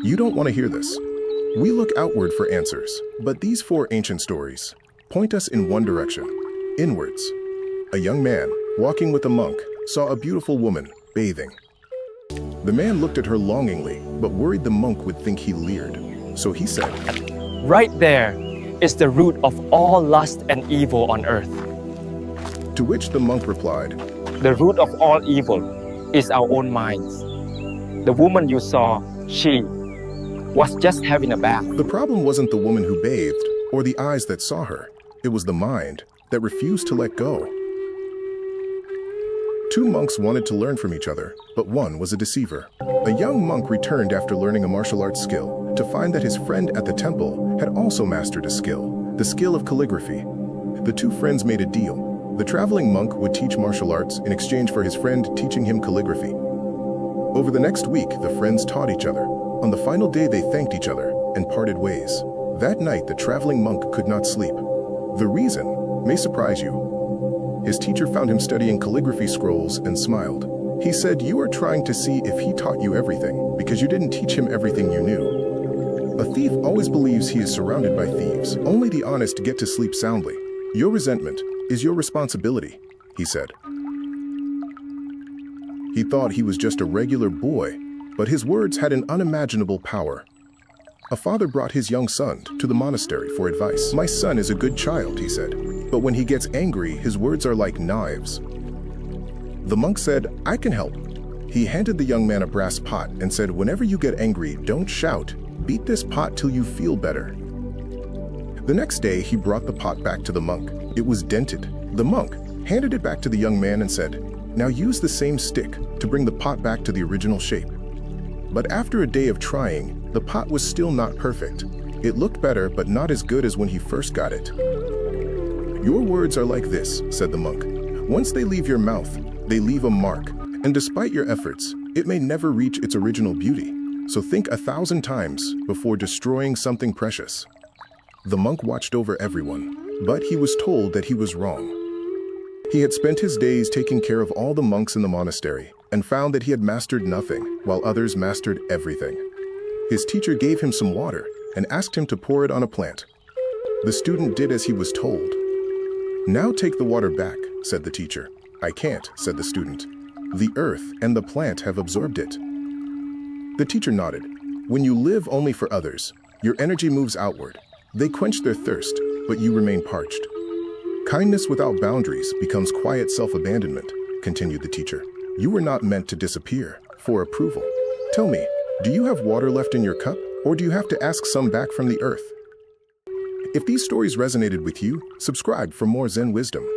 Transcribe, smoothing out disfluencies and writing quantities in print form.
You don't want to hear this. We look outward for answers, but these 4 ancient stories point us in one direction, inwards. A young man, walking with a monk, saw a beautiful woman bathing. The man looked at her longingly, but worried the monk would think he leered. So he said, Right there is the root of all lust and evil on earth. To which the monk replied, The root of all evil is our own minds. The woman you saw, she was just having a bath. The problem wasn't the woman who bathed or the eyes that saw her. It was the mind that refused to let go. 2 monks wanted to learn from each other, but one was a deceiver. A young monk returned after learning a martial arts skill to find that his friend at the temple had also mastered a skill, the skill of calligraphy. The 2 friends made a deal. The traveling monk would teach martial arts in exchange for his friend teaching him calligraphy. Over the next week, the friends taught each other. On the final day, they thanked each other and parted ways. That night, the traveling monk could not sleep. The reason may surprise you. His teacher found him studying calligraphy scrolls and smiled. He said, "You are trying to see if he taught you everything because you didn't teach him everything you knew." A thief always believes he is surrounded by thieves. Only the honest get to sleep soundly. Your resentment is your responsibility, he said. He thought he was just a regular boy, but his words had an unimaginable power. A father brought his young son to the monastery for advice. "My son is a good child," he said, "but when he gets angry, his words are like knives." The monk said, "I can help." He handed the young man a brass pot and said, "Whenever you get angry, don't shout. Beat this pot till you feel better." The next day, he brought the pot back to the monk. It was dented. The monk handed it back to the young man and said, "Now use the same stick to bring the pot back to the original shape." But after a day of trying, the pot was still not perfect. It looked better, but not as good as when he first got it. "Your words are like this," said the monk. "Once they leave your mouth, they leave a mark, and despite your efforts, it may never reach its original beauty. So think 1,000 times before destroying something precious." The monk watched over everyone, but he was told that he was wrong. He had spent his days taking care of all the monks in the monastery and found that he had mastered nothing, while others mastered everything. His teacher gave him some water and asked him to pour it on a plant. The student did as he was told. "Now take the water back," said the teacher. "I can't," said the student. "The earth and the plant have absorbed it." The teacher nodded. "When you live only for others, your energy moves outward. They quench their thirst, but you remain parched. Kindness without boundaries becomes quiet self-abandonment," continued the teacher. "You were not meant to disappear for approval. Tell me, do you have water left in your cup, or do you have to ask some back from the earth?" If these stories resonated with you, subscribe for more Zen wisdom.